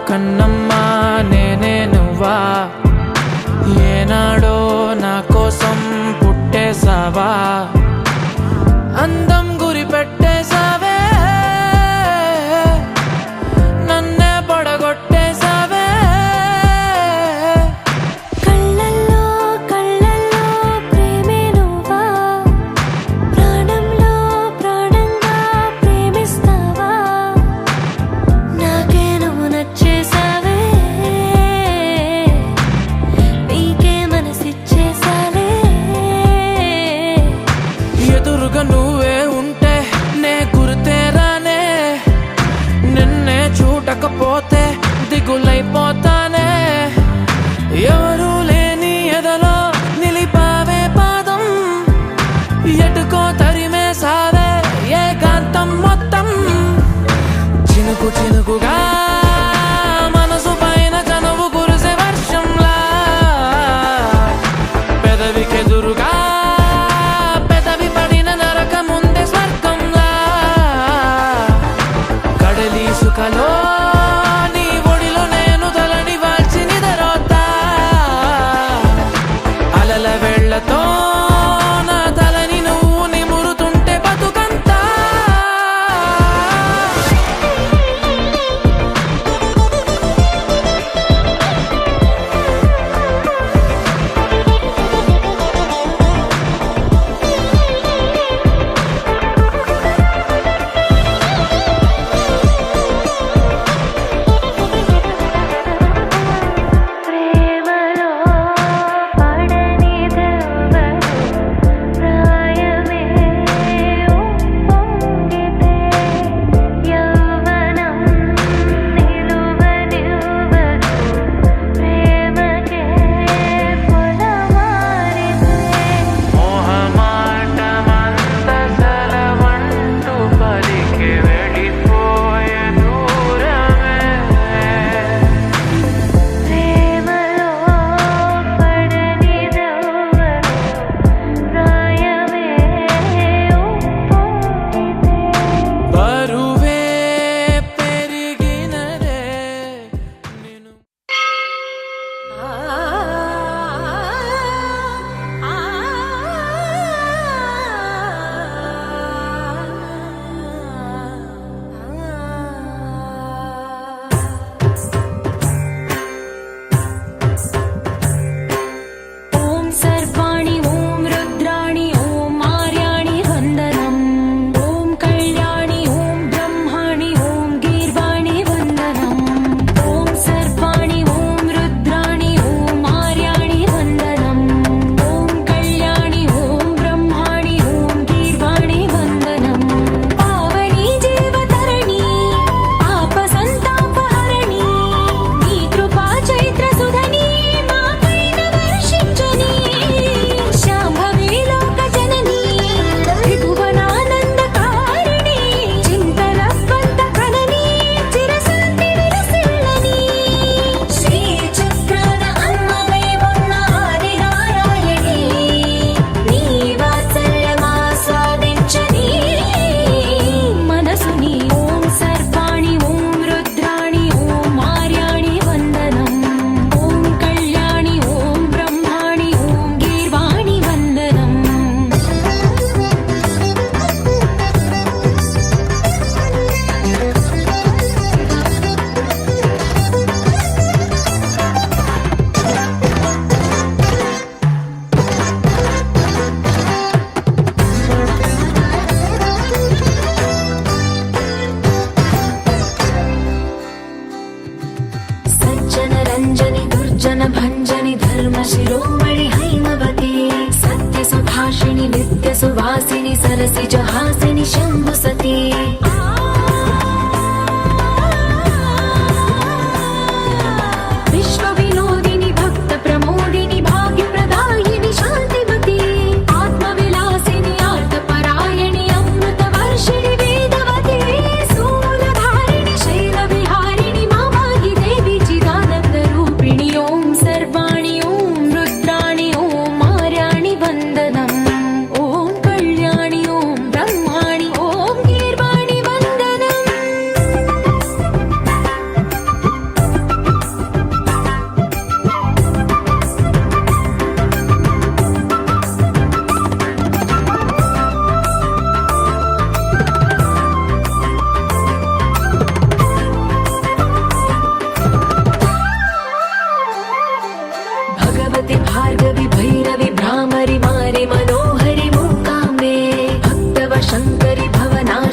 కన్నమ్మా నేనే నువ్వా, ఏనాడో నా కోసం పుట్టేసావా, అందం గురి పెట్టేసావే, నన్నే పడగొట్టేసావే. కళ్ళల్లో కళ్ళల్లో ప్రేమే నువ్వా, ప్రాణంలో ప్రాణంగా ప్రేమిస్తావా, నాకే నువ్వు నచ్చేసావే, నీకే మనసిచ్చేసాలే. ఎదురుగా నువ్వే ఉంటే నే గుర్తేరానే, నిన్నే చూడకపోతే దిగులైపోతానే. ఎవరు లేని ఎదలో నిలిపావే పాదం, ఎటుకో తరిమేసావే ఏకాంతం మొత్తం. చినుకు చినుకుగా మనసు పైన కనువు కురిసే వర్షంలా, పెదవికెదురుగా పెదవి పడిన నరకముందే స్వర్గంలా. కడలి సుఖలో నీ ఒడిలో నేను తలని వాల్చి నిదరోతా, అలల వెళ్ళతో నా తలని నువ్వు నిమురుతుంటే బతుకంతా. ప్రేమలో పడనిదెవ్వరు, ప్రాయమే ఉప్పొంగితే, యవ్వనం నిలువనివ్వదు, ప్రేమకే పొలమారితే. మోహమాటమంత సెలవంటూ పలికి వెళ్ళిపోయే దూరమే. ప్రేమలో పడనిదెవ్వరు, ప్రాయమే ఉప్పొంగితే. బరువే పెరిగినదే నిన్ను. ఓం సర్వాణి ఓం రుద్రాణి ఓం ఆర్యాణి వందనం, ఓం కళ్యాణి ఓం బ్రహ్మాణి ఓం గీర్వాణి వందనం, ఓం సర్వాణి ఓం రుద్రాణి ఓం ఆర్యాణి వందనం, ఓం కళ్యాణి ఓం బ్రహ్మాణి ఓం గీర్వాణి వందనం. పావని జీవతరణి పాప సంతాపహరణి, నీ కృపా చైత్ర సుధని మా పైన వర్షించని. శాంభవి లోక జనని త్రిభువనానందకారిణి, చింతరస్వంత కనని చిరశాంతి విలసిల్లని. శ్రీ చక్రాన అమ్మవై ఉన్న ఆదినారాయణి, నీ వాత్సల్యమాస్వాదించని మనసుని. ఓం సర్వాణి ఓం రుద్రాణి ఓం ఆర్యాణి వందనం, ఓం కళ్యాణి ఓం బ్రహ్మాణి ఓం గీర్వాణి వందనం. సజ్జన రంజని దుర్జన భంజని ధర్మ శిరోమణి హైమవతి, సత్య సుభాషిణి నిత్య సువాసిని సరసిజ హాసిని శంభు సతి. విశ్వ వినోదిని భక్త ప్రమోదిని భాగ్య ప్రదాయిని శాంతిమతి, ఆత్మ విలాసిని ఆర్త పరాయణి అమృత వర్షిణి వేదవతి, శూలధారిణి శైల విహారిణి మామాగి దేవి చిదానంద రూపిణి. ఓం సర్వాణి ఓం రుద్రాణి ఓం ఆర్యాణి వందనం, ఓం కళ్యాణి ఓం బ్రహ్మాణి ఓం గీర్వాణి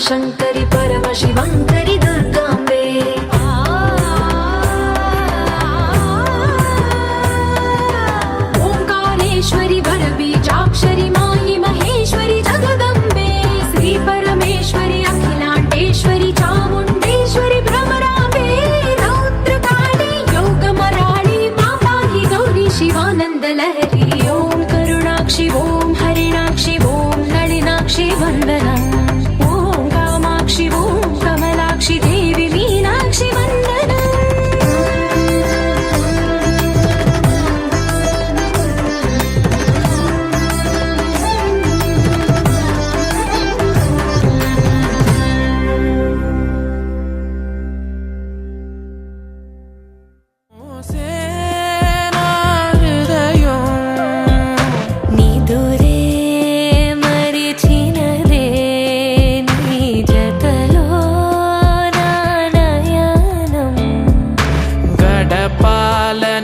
శంకరి పరమ శివంకరి దుర్గాంబే ఓంకారేశ్వరి వరబీజాక్షరి మాయి మహేశ్వరి జగదంబే శ్రీ పరమేశ్వరి అఖిలాండేశ్వరి చాముండేశ్వరి భ్రమరాంబే రౌద్రకాళి యోగమరాళి మా పాహి గౌరీ శివానంద లహరి ఓం కరుణాక్షి ఓం హరిణాక్షి ఓం నళినాక్షి వందనం ఓం కామాక్షి ఓం కమలాక్షి దేవి మీనాక్షి వందనం మోసేనా హృదయం నిదురే మరిచినదే నీ జతలో నా నయనం గడపాలనుంది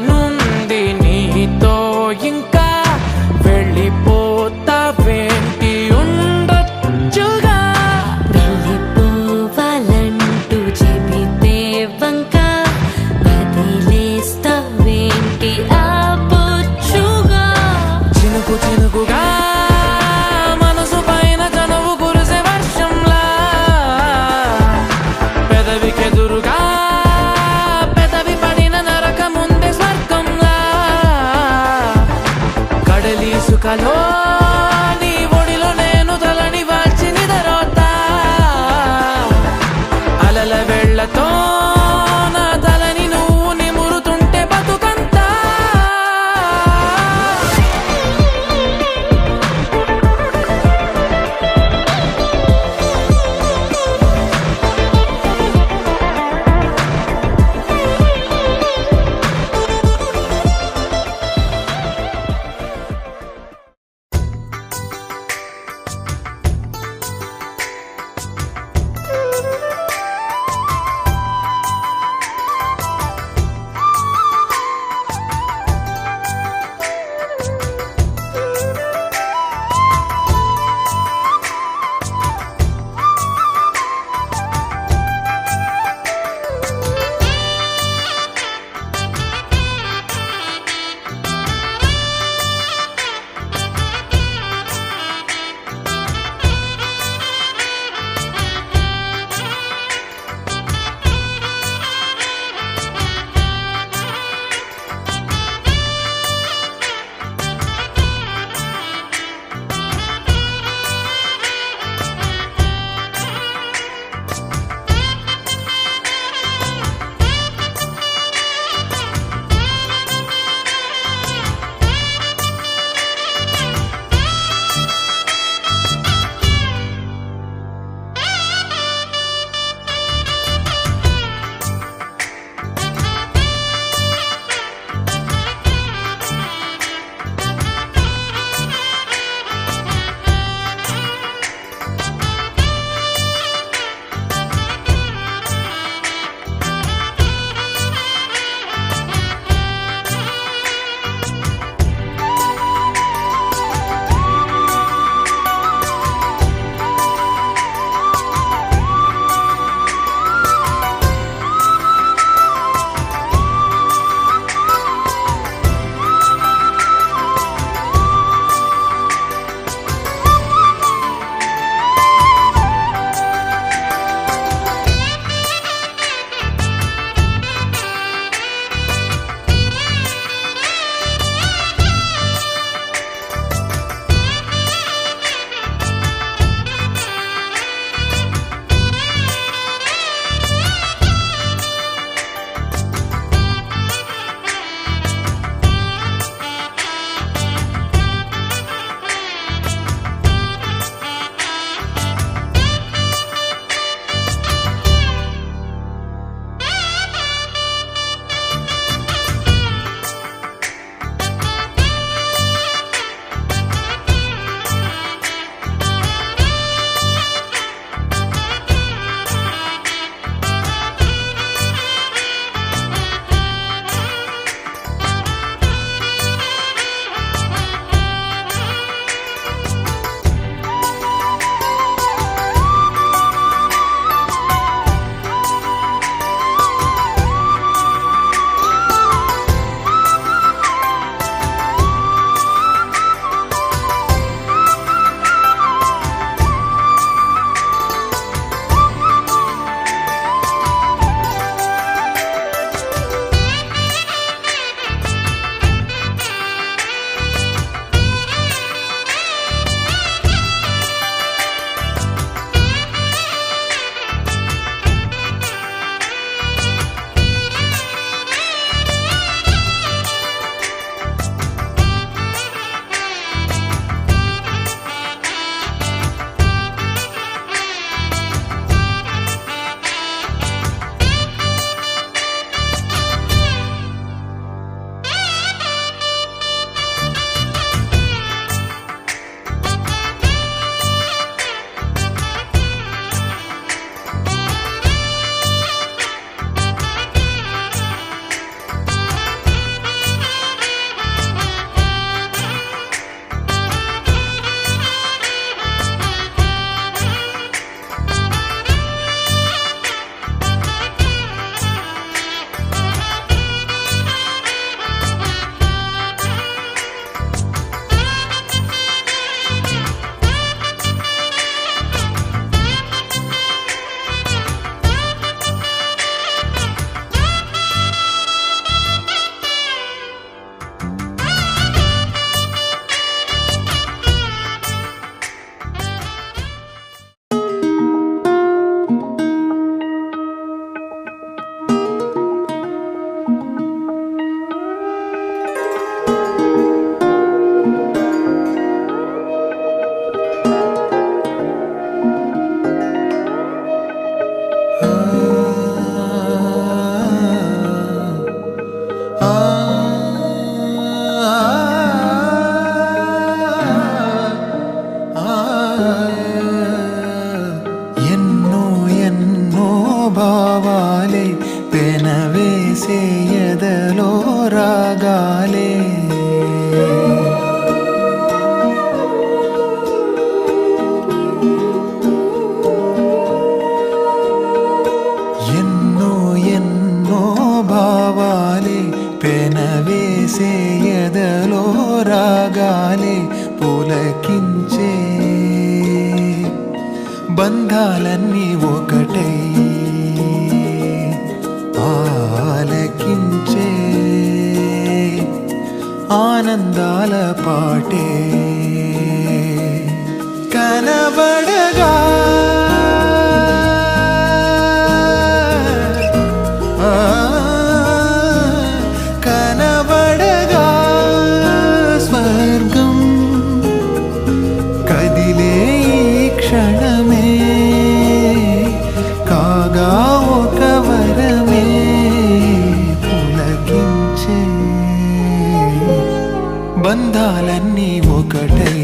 నీతో ఇంకా వెళ్ళిపోతావేంటి ఉండొచ్చుగా వెళ్ళిపోవాలంటూ చెబితే వంక వదిలేస్తావేంటి ఆ బొచ్చుగా చినుకు చినుకుగా మనసు పైన చనువు కురిసే వర్షంలా పెదవికెదురుగా పెదవి పడిన నరక ముందే స్వర్గంలా కడలి సుఖలో నీ ఒడిలో నేను తలని వాల్చి నిదరోతా అలల వెళ్ళతో నా తలని నువ్వు నిమురుతుంటే బతుకంతా ఎదలో రాగాలే ఎన్నో ఎన్నో భావాలే పెనవేసే ఎదలో రాగాలే పులకించే బంధాలన్నీ ఒకటై ఆలకించే ఆనందాల పాటే కనబడగా కనబడగా స్వర్గం కదిలే ఈ క్షణమే కాగా ఒక వరమే పులకించే బంధాలన్నీ ఒకటై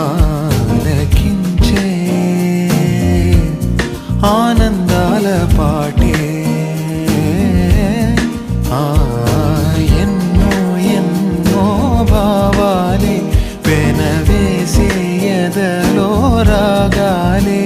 ఆలకించే ఆనందాల పాటే ఎన్నో ఎన్నో భావాలే పెనవేసే ఎదలో రాగాలే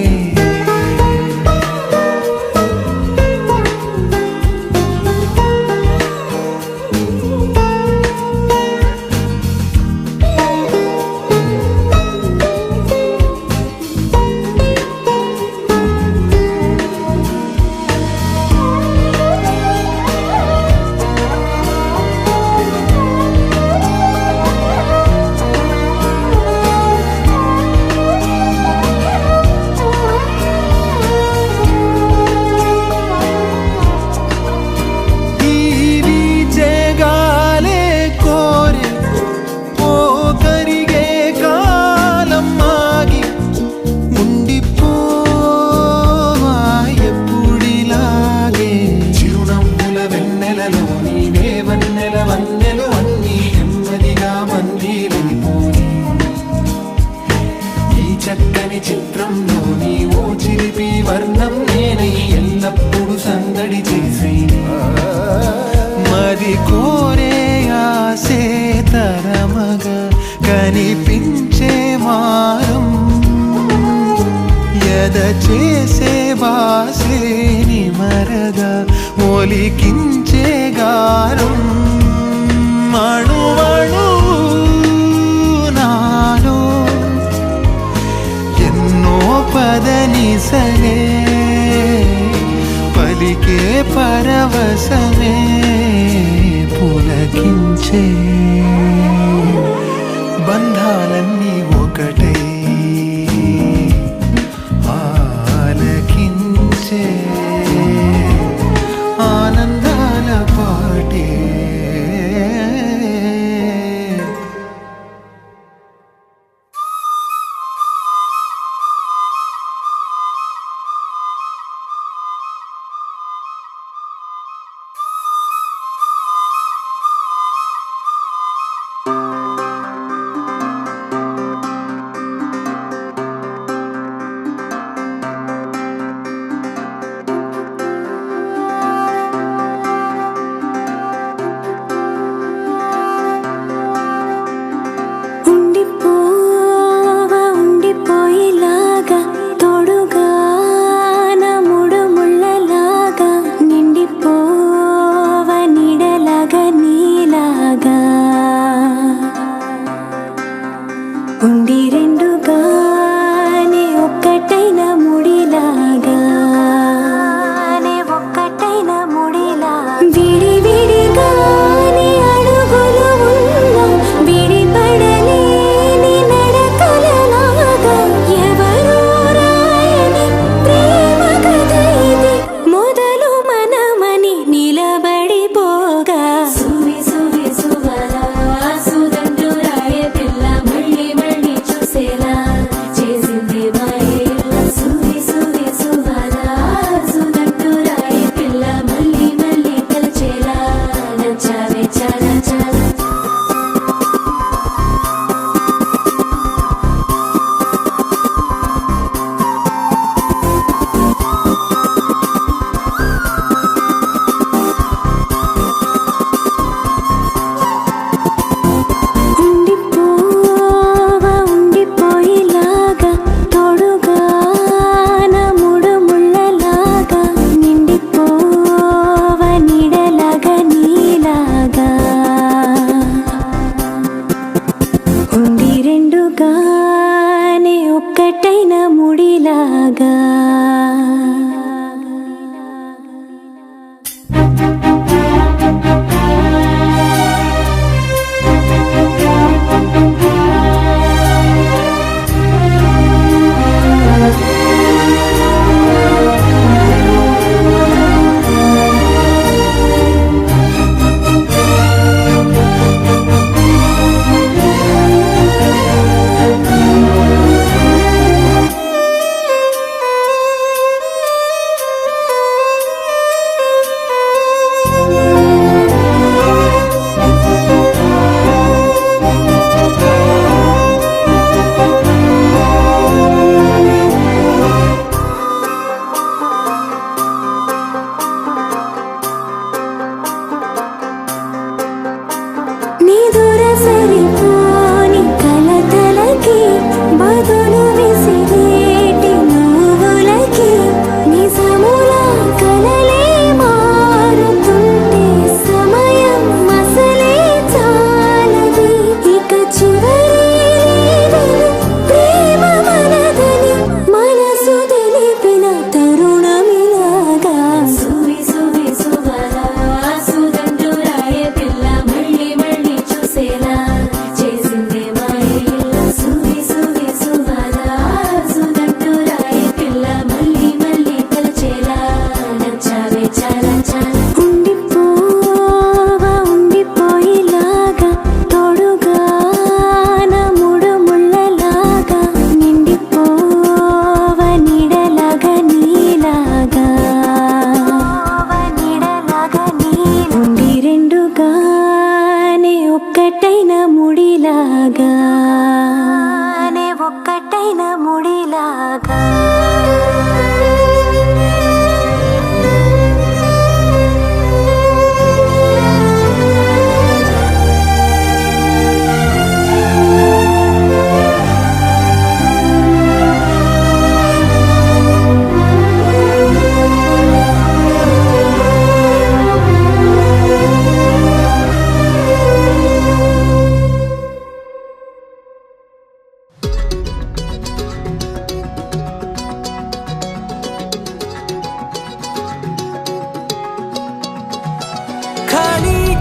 చక్కని చిత్రంలోని ఓ చిలిపి వర్ణం నేనై ఎల్లప్పుడు సందడి చేసి మరి కోరే ఆసే తరమగా కనిపించే మారం ఎద చేసే బాసే నిమరగా ఒలికించే గారం అణువణు నాలో ఎన్నో పదనిసలే పలికే పరవశమే పులకించే బంధాలన్నీ ఒకటై ఆలకించే ఆనందాల పాటే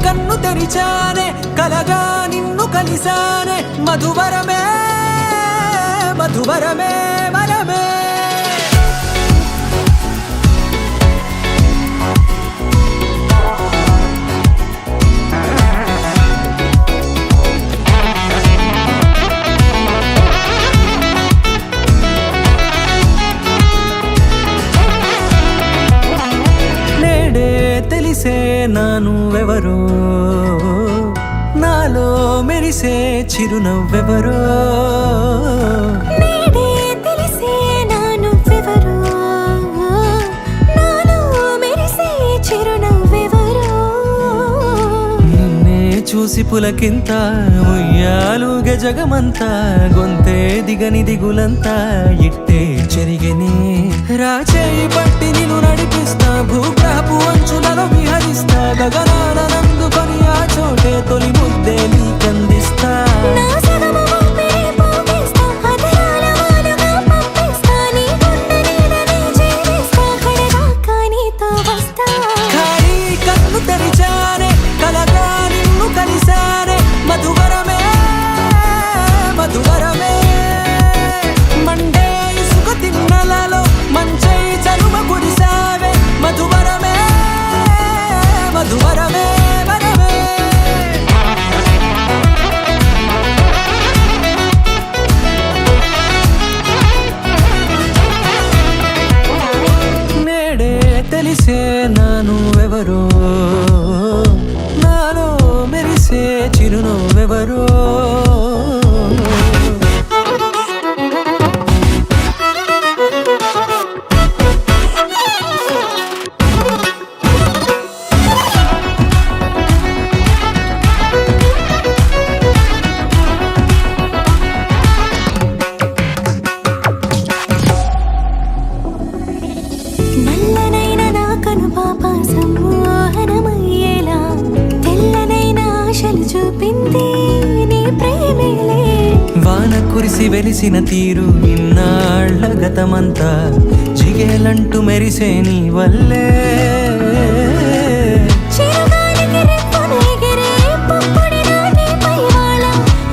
కన్ను తెరిచానే కలగా నిన్ను కలిసానే మధువరమే మధువరమే వరమే తెలిసే నానువెవరో నాలో మెరిసే చిరునవ్వెవరో నేడే తెలిసే నానువెవరో నాలో మెరిసే చిరునవ్వెవరో నిన్నే చూసి పులకింత ఉయ్యాలుగే జగమంతా గొంతే దిగని దిగులంతా ఇట్టే చెరిగెనే రాచేయి పట్టి నిన్ను నడిపిస్తా భూగ్రహపు అంచులలో విహరిస్తా గగనాన నందుకొని ఆ చోటే తొలి ముద్దే నీకందిస్తా నా సగము ఊపిరి పోగేస్తా అధరాల వానగా పంపిస్తా నీ గుండె నీడనే చేరేస్తా కడదాకా నీతో వస్తా ఖాళీ కన్ను తెరిచానే కలగా నిన్ను కలిసానే మధువరమే మధువరమే మండే ఇసుక తిన్నలలో మంచై చలువ కురిసావే మధువరమే మధువరమే వరమే నేడే తెలిసే నానువెవరో నాలో మెరిసే చిరునవ్వెవరో నల్లనైన నా కనుపాప సమ్మోహనమయ్యేలా తెల్లనైన ఆశలు చూపింది నీ ప్రేమేలే వాన కురిసి వెలిసిన తీరు ఇన్నాళ్ల గతమంతా జిగేలంటూ మెరిసే నీ వల్లే చిరుగాలికి రెప్పను ఎగిరే పుప్పొడిన నీ పైవాళ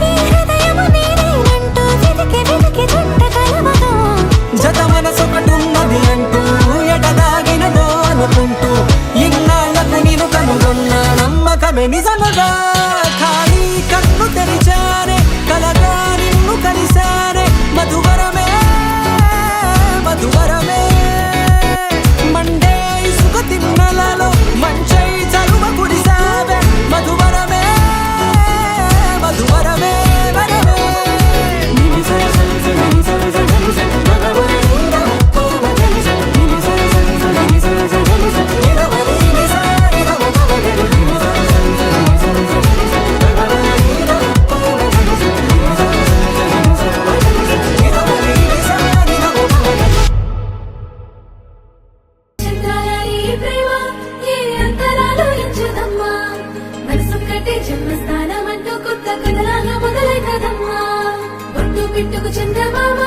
ఈ హృదయము నీదేనంటూ వెతికి వెతికి జంట కలవగా జత మనసొకటున్నది అంటూ ఎడదాగినదో అనుకుంటూ ఇన్నాళ్లకు నేను కనుగొన్న నమ్మకమే నిజమగా ఖాళీ కన్ను తెరిచానే కలగా నిన్ను కలిసానే మధువరమే మధువరమే మండే ఇసుక తిన్నలలో మంచై చలువ కురిసావే మధువరమే మధువరమే వరమే చిత్రాల ఈ ప్రేమ ఏ అంతరాలు ఎంచుదమ్మా మనసొక్కటే జన్మస్థానమంటూ కొత్త కథలాగా మొదలైతదమ్మా ఒట్టు పిట్టుకు చందమామ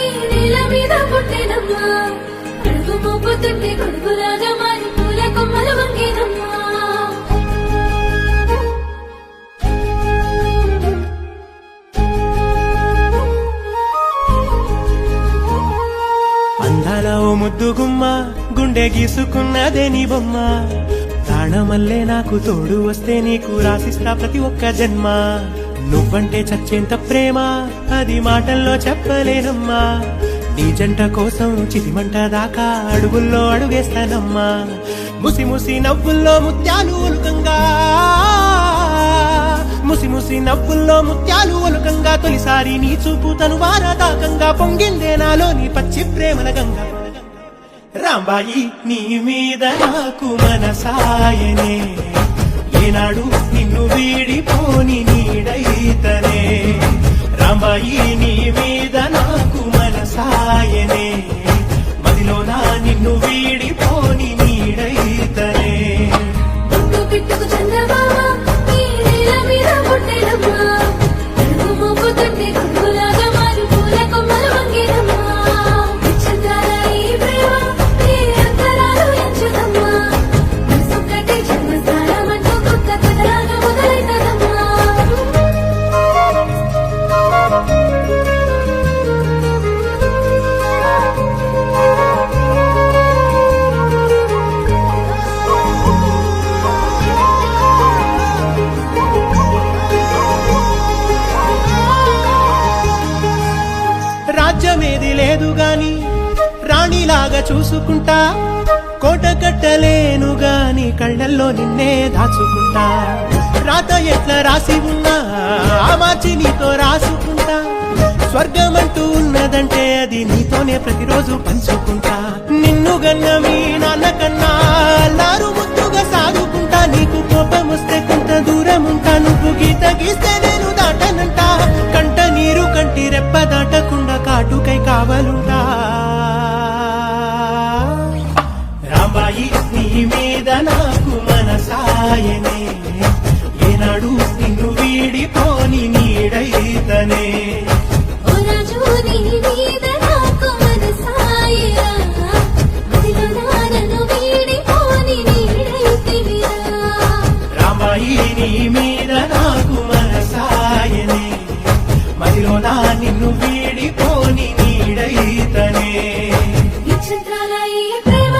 ఈ నేల మీద పుట్టేనమ్మా అడుగు మోపుతుంటే కొడుకులాగా మారి పూల కొమ్మలు వంగేనమ్మా అందాల ఓ ముద్దు గుమ్మ గుండె గీసుకున్నదే నీ బొమ్మ ప్రాణమల్లే నాకు తోడు వస్తే నీకు రాసిస్తా ప్రతి ఒక్క జన్మ నువ్వంటే చచ్చేంత ప్రేమ అది మాటల్లో చెప్పలేనమ్మా నీ జంట కోసం చితిమంట దాకా అడుగుల్లో అడుగేస్తానమ్మా ముసి ముసి నవ్వుల్లో ముత్యాలు ఒలుకంగా ముసి ముసి నవ్వుల్లో ముత్యాలు ఒలుకంగా తొలిసారి నీ చూపు తను వారదాకంగా పొంగిందే నాలో నీ పచ్చి ప్రేమల గంగా రాంబాయి నీ మీద నాకు మనసాయనే ఏనాడు నిన్ను వీడిపోని నీడైతనే రాంబాయి నీ మీద నాకు మనసాయనే మదిలోన నిన్ను వీడిపోని నీడైతనే ఒట్టు పిట్టుకు చందమామ ఈ నేల మీద పుట్టేనమ్మా అడుగు మోపుతుంటే కొడుకులాగా మారి పూల కొమ్మలు వంగేనమ్మా చిత్రాల ఈ ప్రేమ ఏ అంతరాలు ఎంచుదమ్మా మనసొక్కటే జన్మస్థానమంటూ కొత్త కథలాగా ప్రేమగా చూసుకుంటా, కోట కట్టలేను గాని కళ్ళల్లో నిన్నే దాచుకుంటా. రాత ఎట్లా రాసి ఉన్నా ఆ మార్చి నీతో రాసుకుంటా. స్వర్గమంటూ ఉన్నదంటే అది నీతోనే ప్రతిరోజు పంచుకుంటా. నిన్ను గన్న మీ నాన్న కన్నా అల్లారు ముద్దుగా సాదుకుంటా. నీకు కోపం వస్తే కొంత దూరం ఉంటా, నువ్వు గీత గీస్తే నేను దాటనంట. కంట నీరు కంటి రెప్ప దాటకుండా కాటుకై కావలుంటా. రాంబాయి నీ మీద నాకు మనసాయనే, ఏనాడు నిన్ను వీడిపోని నీడైతనే. ఓ రాజు నీ మీద నాకు మనసాయరా, మదిలో నన్ను వీడిపోని నీడైతివిరా. రాంబాయి నీ మీద నాకు మనసాయనే, మదిలో నా నిన్ను వీడిపోని నీడైతనే. విచిత్రాల ఈ ప్రేమ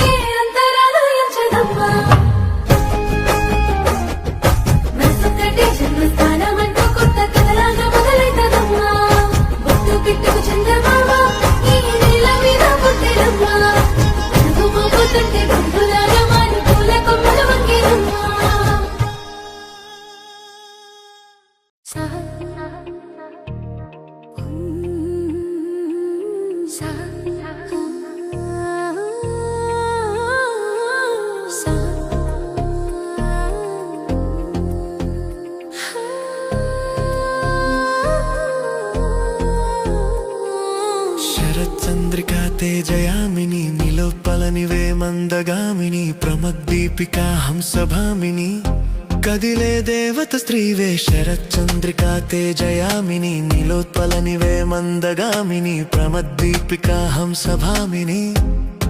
ఏ అంతరాలు ఎంచదమ్మా. మనసొక్కటే జన్మస్థానమంటూ కొత్త కథలాగా మొదలైతదమ్మా. బొట్టు పిట్టుకు చందమామ ఈ నేల మీద పుట్టెనమ్మా. అడుగు మోగుతుంటే గుంపులాగా మారి పూల కొమ్మలు వంగేనమ్మా. శరచంద్రికా తేజయామిని నిలోత్పలనివే మందగామిని ప్రమద్దీపికా హంసభామిని కదిలే దేవత స్త్రీవే. శరచంద్రికా తేజయామిని నిలోత్పలనివే మందగామిని ప్రమద్దీపికా హంసభామిని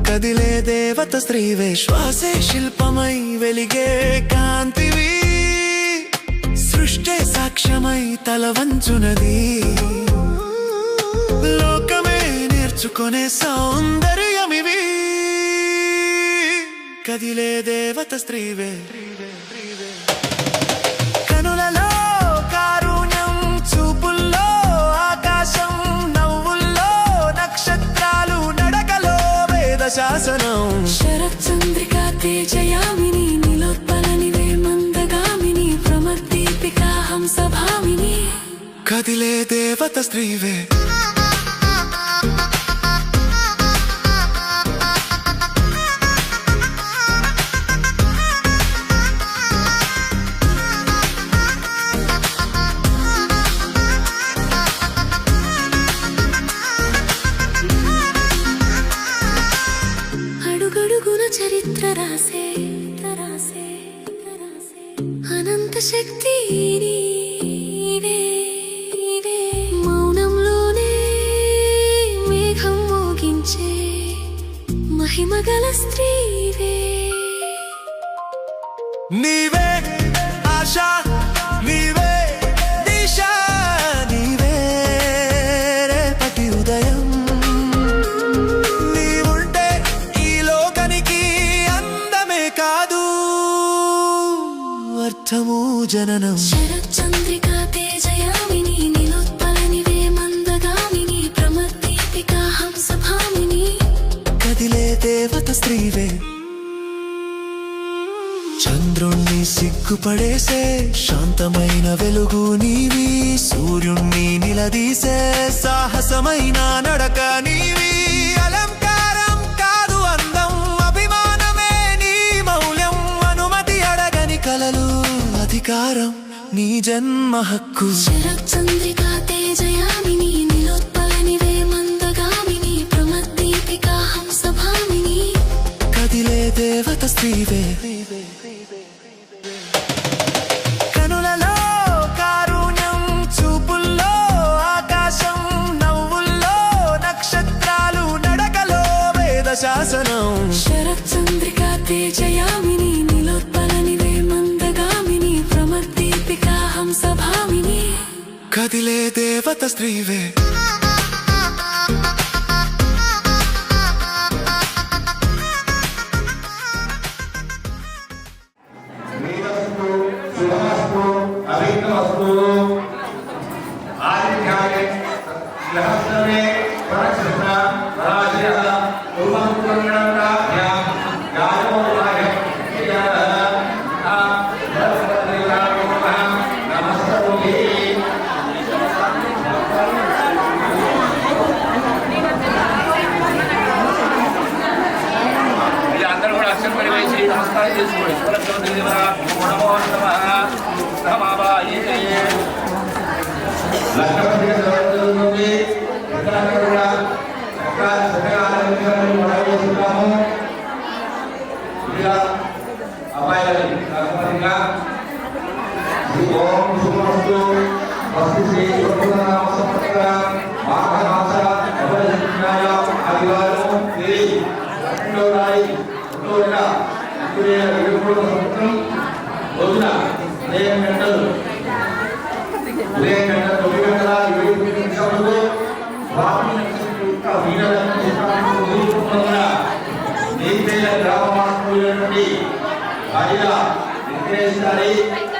కదిలే దేవత స్త్రీవే. శ్వాసే శిల్పమై వెలిగే కాంతివి, సృష్టి సాక్ష్యమై తల వంచునది. లోకమే నేర్చుకునే సౌందర్యమివి, కదిలే దేవత స్త్రీవే. కనులలో కారుణ్యం, చూపుల్లో ఆకాశం, నవ్వుల్లో నక్షత్రాలు, నడకలో వేద శాసనం. శరచంద్రికా తేజయామిని నిలోత్పలనివే మందగామిని ప్రమద్దీపికా హంసభామిని కదిలే దేవత స్త్రీవే. అడుగడుగున చరిత్ర రాసే అనంత శక్తి నీవే. మౌనంలోనే మేఘం మోగించే మహిమగల స్త్రీవే. నీవే ఆశ, నీవే దిశ, నీవే రేపటి ఉదయం. నీవుంటే ఈ లోకానికి అందమే కాదు, అర్థము జననం. శరచంద్రికా తేజయామిని నిలోత్పలనివే మందగామిని ప్రమద్దీపికా హంసభామిని కదిలే దేవత స్త్రీవే. చంద్రుణ్ణి సిగ్గుపడేసే శాంతమైన వెలుగు నీవి, సూర్యుణ్ణి నిలదీసే సాహసమైన నడక నీవి. అలంకారం కాదు అందం, అభిమానమే నీ మౌల్యం. అనుమతి అడగని కలలు, అధికారం నీ జన్మ హక్కు. శరచంద్రికా తేజయామిని నిలోత్పలనివే మందగామిని ప్రమద్దీపికా హంసభామిని కదిలే దేవత స్త్రీవే. కనులలో కారుణ్యం, చూపుల్లో ఆకాశం, నవ్వుల్లో నక్షత్రాలు, నడకలో వేద శాసనం. శరచంద్రికా తేజయామిని నిలోత్పలనివే మందగామిని ప్రమద్దీపికా హంసభామిని కదిలే దేవత స్త్రీవే. आदित्याय ग्रहस्थमे అందరూ కూడా అక్షరం పరివేసి నమస్కారం చేసుకోండి. లక్షపతిగా జరుగుతుంది. ఇతరులందరూ కూడా ఒక చక్కగా ఆలోచించాలని మనం చేస్తున్నాము. ఇక అబ్బాయిలని లక్షపతిగా ఓం శుభమస్తు వస్తు శ్రీ నామ సంవత్సర మాఘ మాస అపరిజ్ఞాయ ఆదివారం తేదీ 2వ తారీఖు 2వ నెల 2023 సంవత్సరం రోజున ఉదయం గంటలు 9 గంటల 29 నిమిషాలకు స్వామి నక్షత్రం యొక్క వీరలను ముగించుకున్నందున నీపేల గ్రామవాసులైనటువంటి ఆదిల వెంకటేశ్వరి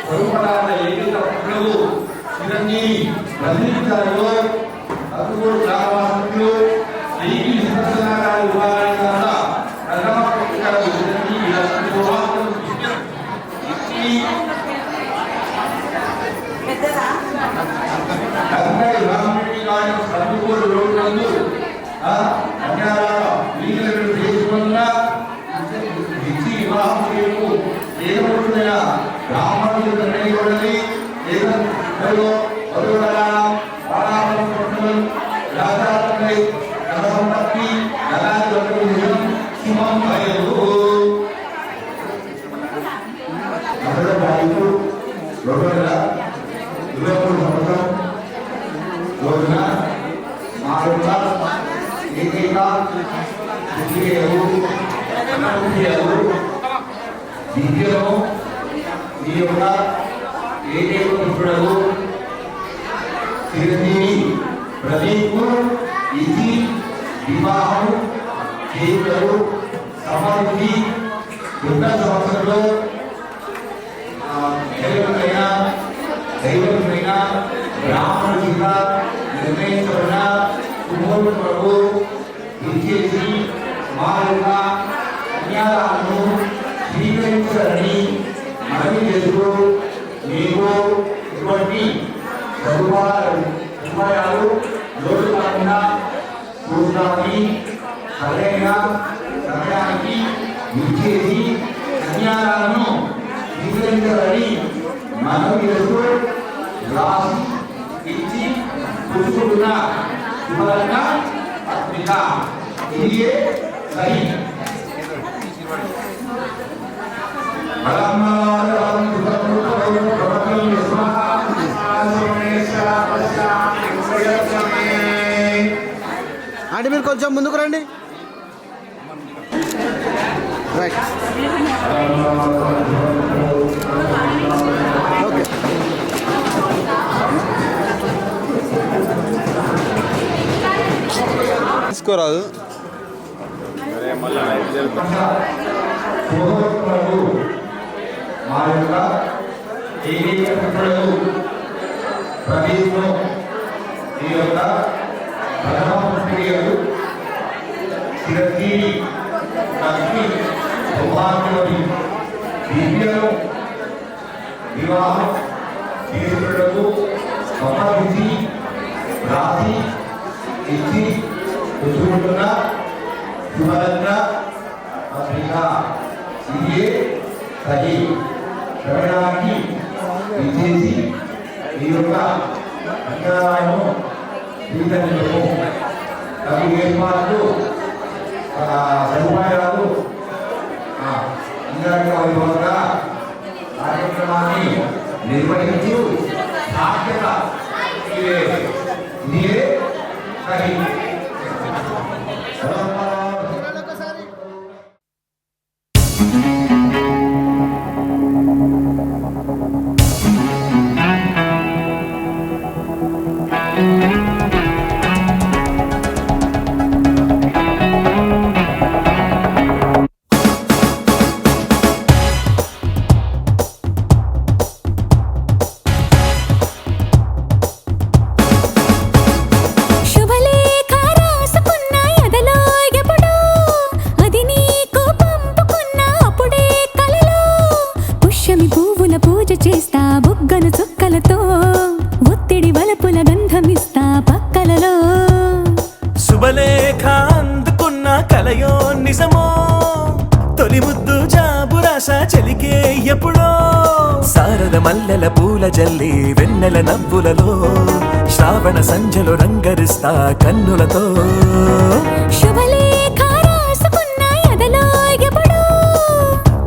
స్వరూపనాథ ఏకైక పుత్రులు చిరంజీవి రజనీకారులు అతుగూరు గ్రామవాసులు శ్రీకి సుదర్శనకారి విభాగాల ద్వారా ప్రథమ పుత్రులు చిరంజీవి లక్ష్మీవాసులు ఇచ్చి కర్ణాటక రామరెడ్డి గారి సర్దుకోలు రోడ్లందు వీళ్ళను చేసుకున్నా ఇచ్చి వివాహం చేయకు ఏదైనా బ్రాహ్మణులు నిర్ణయించబడి ఏదో రాజాపై సంపత్తి శుభం భయలు రోజున మా యొక్క ఏకైక విద్యను ఈ యొక్క ఏకైక పుత్రుడు చిరంజీవి ప్రదీప్ ఇది వివాహం చేయుటకు సంబంధించి యుద్ధ సంవత్సరంలో దైవమైన బ్రాహ్మణుడిగా నిర్ణయించబడిన కుమారుడు ఇచ్చేసి మా యొక్క అన్యాయాలను స్వీకరించాలని మనవి చేస్తూ మీకు ఇటువంటి సదుపాయాలు లోటు కాకుండా చూస్తామని సరైన సమయానికి ఇచ్చేసి అన్యాయాలను స్వీకరించాలని మనవి చేస్తూ రాసి ఇచ్చి పుచ్చుకుంటున్న శుభంగా పత్రిక ఇదే సరి అంటే మీరు కొంచెం ముందుకు రండి. Right okay. తీసుకోరాదు. మా యొక్క ఏకైక పుత్రుడు ప్రదీప్ను ఈ యొక్క ప్రథమ పుత్రుడు చిరంజీవి లక్ష్మి సౌభాగ్యవతి దివ్యను వివాహం చేసుకున్నకు సంబంధించి రాసి ఇచ్చి పుచ్చుకుంటున్న శుభలగ్న పత్రిక ఇదే సహి శ్రవణానికి విచ్చేసి ఈ యొక్క అన్యాయము స్వీకరించము తగు ఏర్పాట్లు సదుపాయాలు అంగరంగ వైభవంగా కార్యక్రమాన్ని నిర్వహించు బాధ్యత ఇదే సహి. నిజమో తొలి ముద్దు జాబురాశ చెలికే ఎప్పుడో శారద మల్లెల పూల జల్లి వెన్నెల నవ్వులలో శ్రావణ సంధ్యలో రంగరిస్తా కన్నులతో శుభలేఖ రాసుకున్న ఎదలో ఎప్పుడో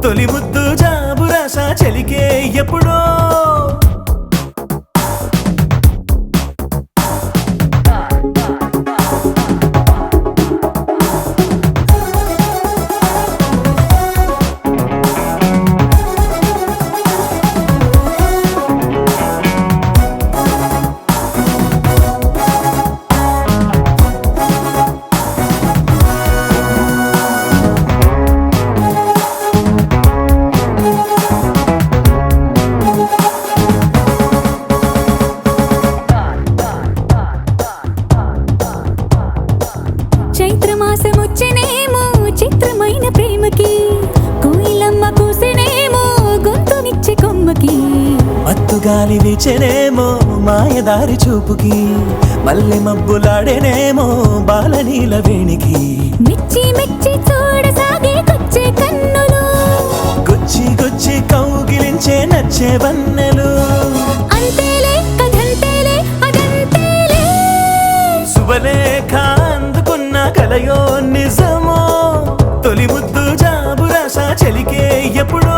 తొలి ముద్దు జాబురాశ చెలికే ఎప్పుడో చైత్రమాసమొచ్చినేమో చిత్రమైన ప్రేమకి కోయిలమ్మ కూసినేమో గొంతునిచ్చే కొమ్మకి మత్తు గాలి వీచెనేమో మాయదారి చూపుకి మల్లె మబ్బులాడేనేమో బాలనీల వేణికి మెచ్చి మెచ్చి చూడసాగే కొచ్చే కన్నులు గుచ్చి గుచ్చి కౌగిలించే నచ్చే వన్నెలు అంతేలే కథంతేలే అదంతేలే శుభలేఖ అందుకున్న కలయో నిజమో తొలి ముద్దు జాబురాశ చెలికే ఎప్పుడో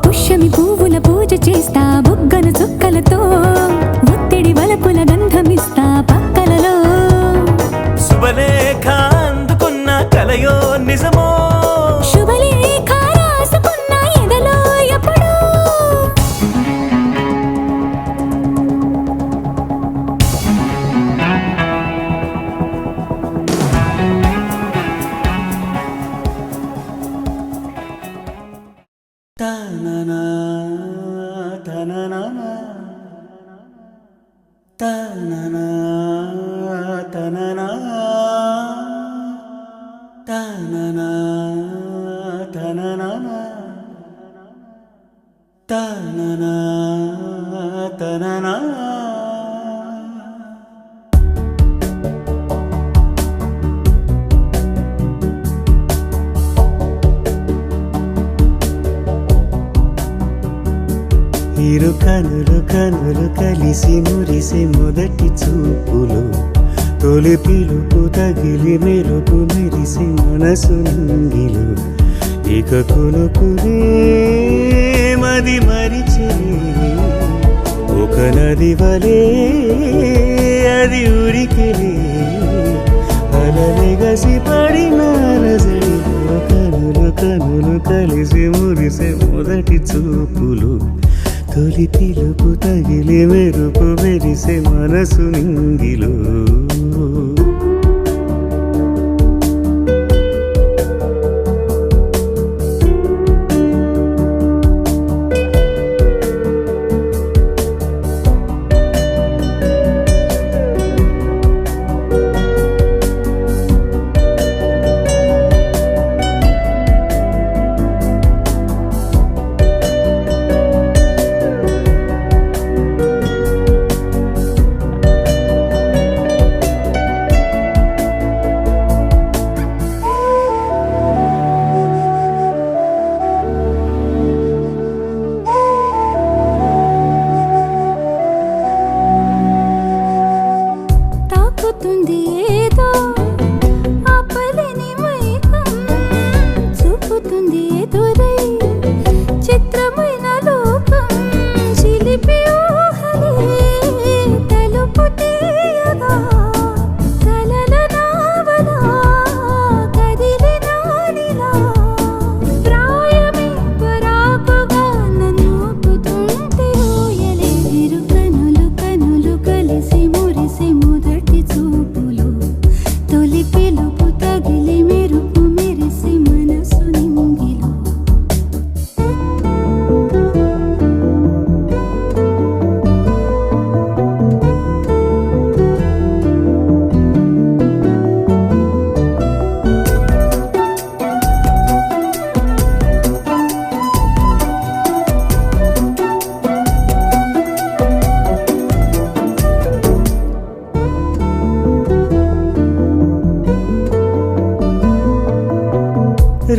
పుష్యమి పువ్వుల పూజ చేస్తా బుగ్గన చుక్కలతో ఒత్తిడి వలపుల గంధమిస్తా పక్కలలో శుభలేఖ అందుకున్న కలయో నిజమో శుభలేఖ రాసుకున్న ఎదలో ఎప్పుడో తననా తననా తననా తననా తననా తననా తననా తననా ఇరు కనులు కనులు కలిసి మురిసి మొదటి చూపులు తొలి పిలుపు తగిలి మెరుపు మెరిసి మనసు నంగిలు ఇక కొనుకునే మది మరిచి ఒక నది వలే అది ఉడికిలే అలలెగసి పడిన రజడిలో కనులు కనులు కలిసి మురిసే మొదటి చూపులు తొలి పిలుపు తగిలి మెరుపు మెరిసే మనసు నింగిలో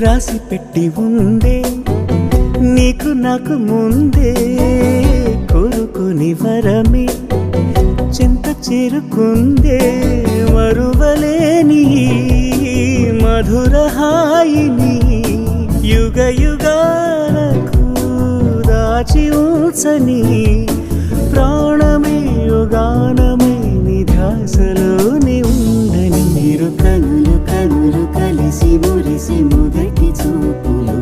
రాసి పెట్టి ఉందే నీకు నాకు ముందే కోరుకుని వరమే చెంత చేరుకుందే మరువలేని మధుర హాయిని యుగ యుగాలకు దాచి ఉంచని ప్రాణమే యుగానమే నిధ్యాసలోని ఉందని మీరు కనులు కనులు కలిసి మురిసి మొదటి చూపులు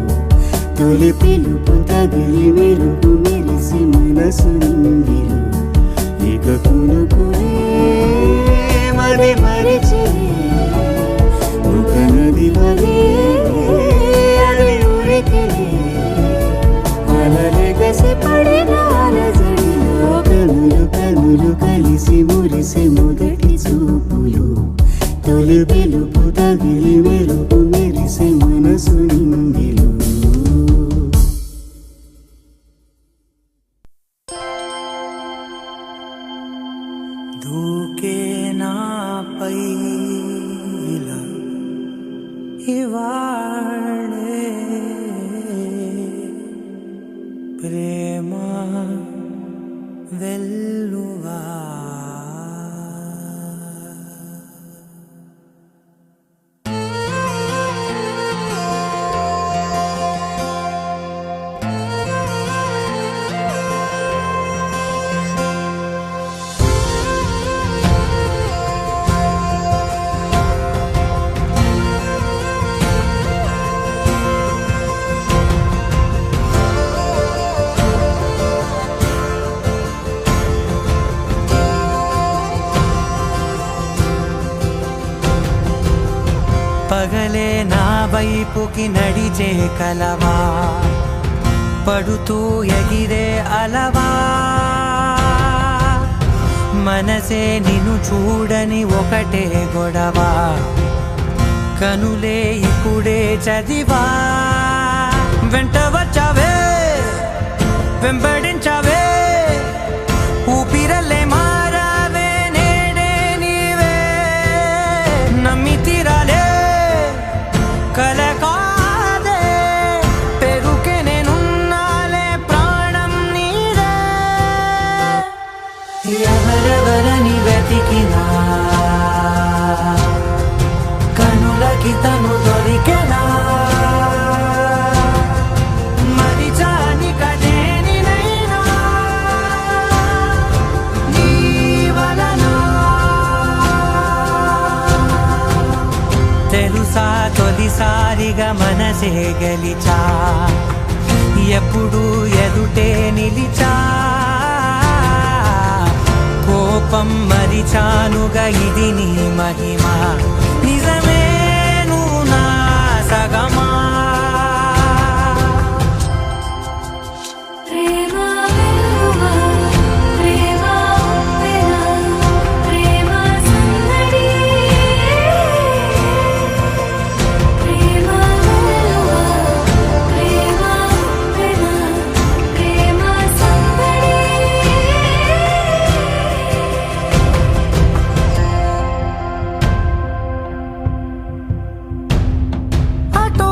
తొలి పిలుపు తగిలి మెరుపు మెరిసి మనసు నిందిలు ఇక కునుకునే మరి మరిచి ఒక నది వలే అది ఉరికిలే అలలెగసి పడిన అలజడిలో కనులు కనులు కలిసి మురిసి మొదటి చూపులు తొలి పిలుపు తగిలి మెరుపు మెరిసి మనసు నిందిలు దూకే నాపై ఇలా ఇవాళే ప్రేమ వెల్లువా పగలే నా వైపుకి నడిచే కలవా పడుతూ ఎగిరే అలవా మనసే నిన్ను చూడని ఒకటే గొడవ కనులే ఇప్పుడే చదివా వెంట వచ్చావే వెంబడించావే ఊపిరలే మారావే నేడే నీవే నమ్మి తీరాలే కల కాదే పెరుకే నేనున్నాలే ప్రాణం నీదే ఎవరెవరని వెతికినా కనులకి తను దొరికెనా మరిచాని కదేనినైనా నీ వలన తెలుసా తొలిసారిగా మనసే గెలిచా ఎప్పుడు ఎదుటే నిలిచా కోపం మరిచానుగా ఇది నీ మహిమ నిజమే నువ్వు నా సగమా ప్రేమ వెల్లువా ప్రేమ ఉప్పెన ప్రేమ సందడి ప్రేమ వెల్లువా ప్రేమ ఉప్పెన ప్రేమ సందడి అటో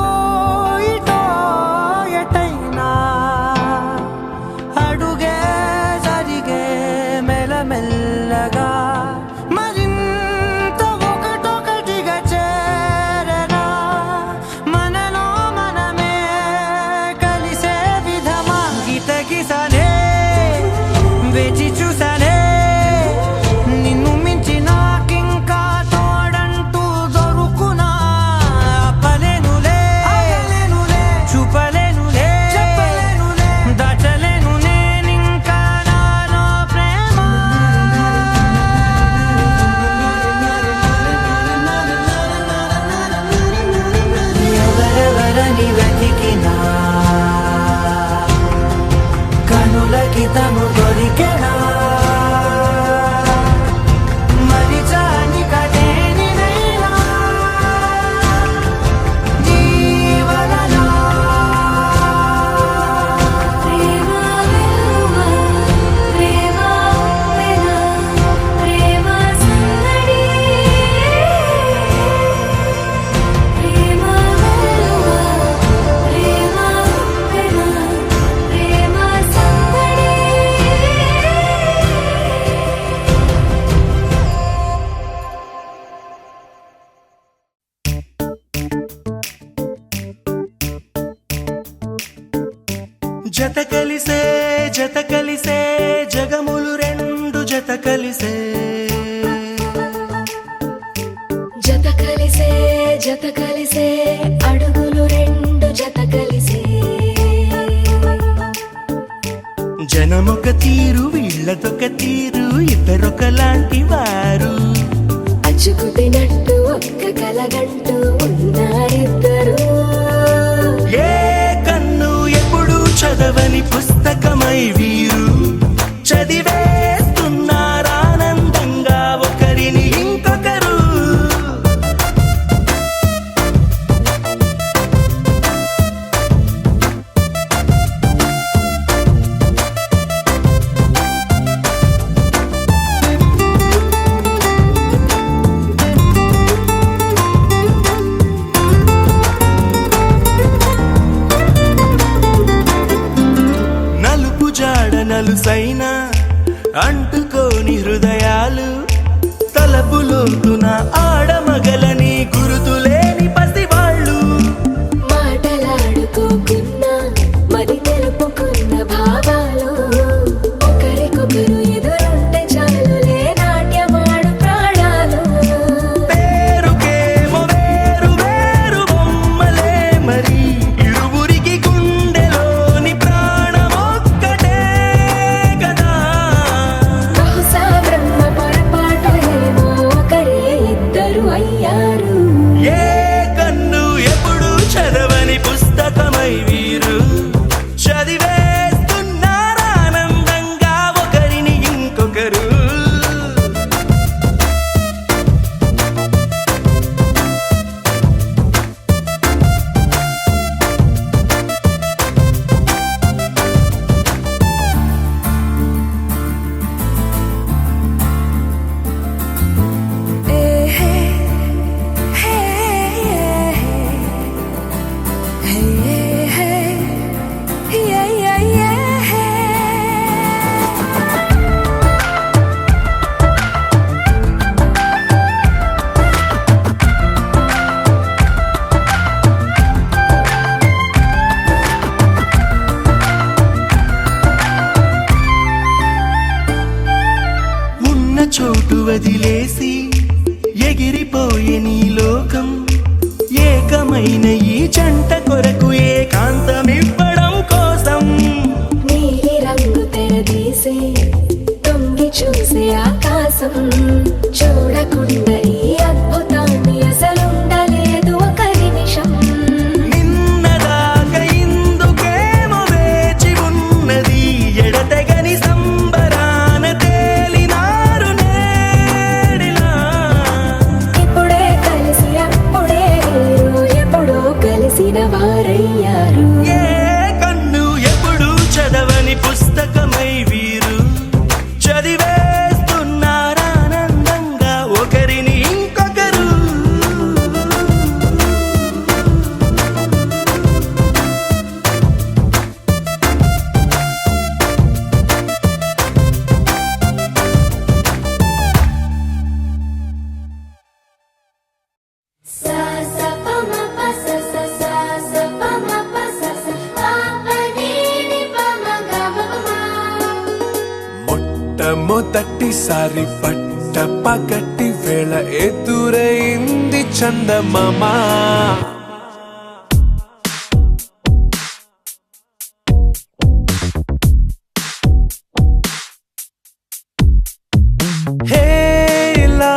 జత కలిసే జగములు రెండు జత కలిసే జత కలిసే అడుగులు రెండు జత కలిసే జనమొక తీరు వీళ్ళదొక తీరు ఇద్దరొకలాంటి వారు అచ్చుకుతినట్టు ఒక్క కలగంటూ ఉన్నారిద్దరు ఏ కన్ను ఎప్పుడు చదవని పుస్తకమై వీరు చదివేస్తున్నారానందంగా ఒకరిని ఇంకొకరు నలుసైన అంటుకోని హృదయాలు తలపులోతున ఆడమగలని గురుతులేని పసివాళ్ళు మాటలాడుకోకున్నా మరి తెలుపుకున్న భావాలు ఒకరికొకరు ఎదురుంటే చాలులే నాట్యమాడు ప్రాణాలు పేరుకేమో వేరు వేరు బొమ్మలే మరి ఇరువురికి గుండెలోని ప్రాణమొక్కటే కదా బహుశా బ్రహ్మ పొరపాటు ఏమో ఒకరే ఇద్దరు అయ్యారు ఏ కన్ను ఎప్పుడు చదవని పుస్తకమై వీరు చదివేస్తున్నారానందంగా ఒకరిని ఇంకొకరు ఉన్న చోటు వదిలేసి ఎగిరిపోయే నీ లోకం ఏకమైన ఈ జంట కొరకు ఏకాంతమివ్వడం కోసం నీలి రంగు తెరదీసే తొంగి చూసే ఆకాశం చూడకుండా ఈ అద్భుతాన్ని అసలుండలేదు ఒక నిమిషం నిన్నదాకా ఇందుకేమో వేచి ఉన్నది ఎడతెగని సంబరాన తేలినారు నేడిలా ఇప్పుడే కలిసి అప్పుడే వీరు ఎప్పుడో కలిసిన వారయ్యారు ఏ కన్ను ఎప్పుడు చదవని పుస్తకమై వీరు చదివేస్తున్నారానందంగా ఒకరిని ఇంకొకరు సా సా ప మ ప స స సా స ప మ ప స స ప ప ని ని ప మ గ మ ప మ మొట్టమొదటిసారి పట్ట పగటి వేళ ఎదురైంది చందమామ హే ఇలా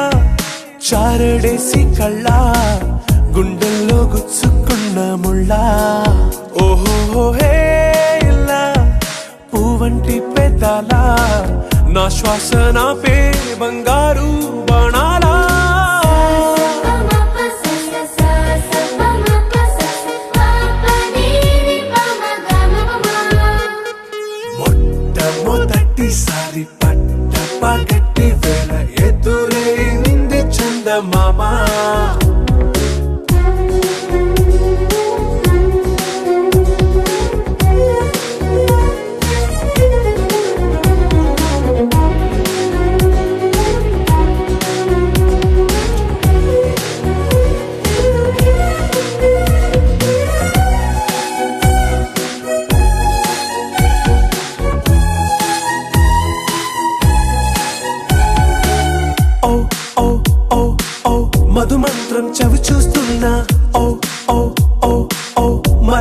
చారడేసి కళ్ళ గుండెల్లో గుచ్చుకున్న ముళ్ళ ఓహో హే ఇలా పువ్వంటి పెదాల నా శ్వాస నా పే బంగారు బాణాలా ప మ ప స స సా స ప మ ప స స ప ప ని ని ప మ గ మ ప మ మొట్టమొదటిసారి పట్ట పగటి వేళ ఎదురైంది చందమామ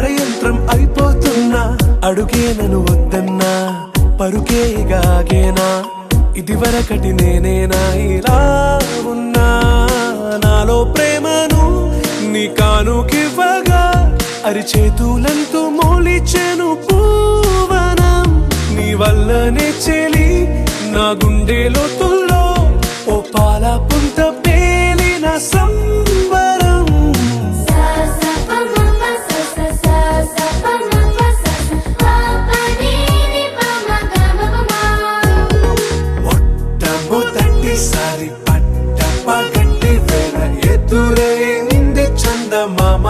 పరయంత్రం అయిపోతున్నా అడుగే నన్ను వద్దన్నా పరుకేగాగేనా ఇది వరకటి నేనేనా ఇలా ఉన్నా నాలో ప్రేమను నీ కానుకివ్వగా అరిచేతులంతో మోలిచెను పూవనం నీ వల్లనే చెలి నా గుండె లోతుల్లో ఓ పాల పుంత పేలిన సంబరం మొట్టమొదటిసారి పట్ట పగటి వేళ ఎదురైంది చందమామ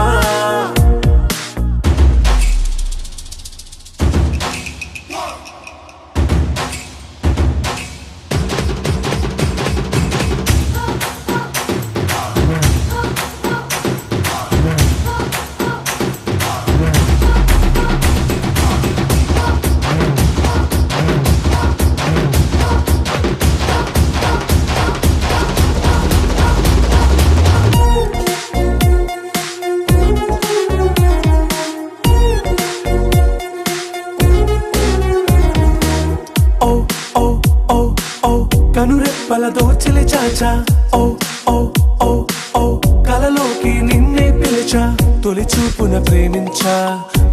కనురెప్పల దోచిలి చాచా ఓ ఓ ఓ ఓ కలలోకి నిన్నే పిలిచా తొలి చూపున ప్రేమించా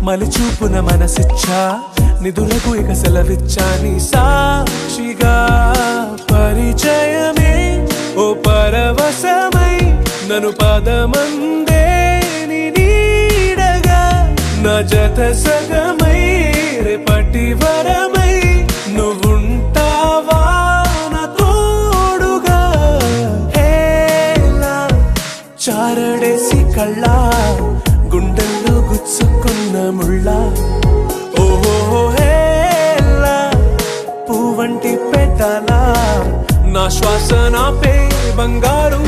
మలి చూపున మనసిచ్చా నిదురకు ఇక సెలవిచ్చా నీ సాక్షిగా పరిచయమే ఓ పరవశమై నన్ను పదమందే నీ నీడగా నా జత సగమై రేపటి వరమై నువ్వుంటావా చారడేసి కళ్ళ గుండెల్లో గుచ్చుకున్న ముళ్ళ ఓహో హేలా పూవంటి పెట్టాలా నా శ్వాస నాపే బంగారు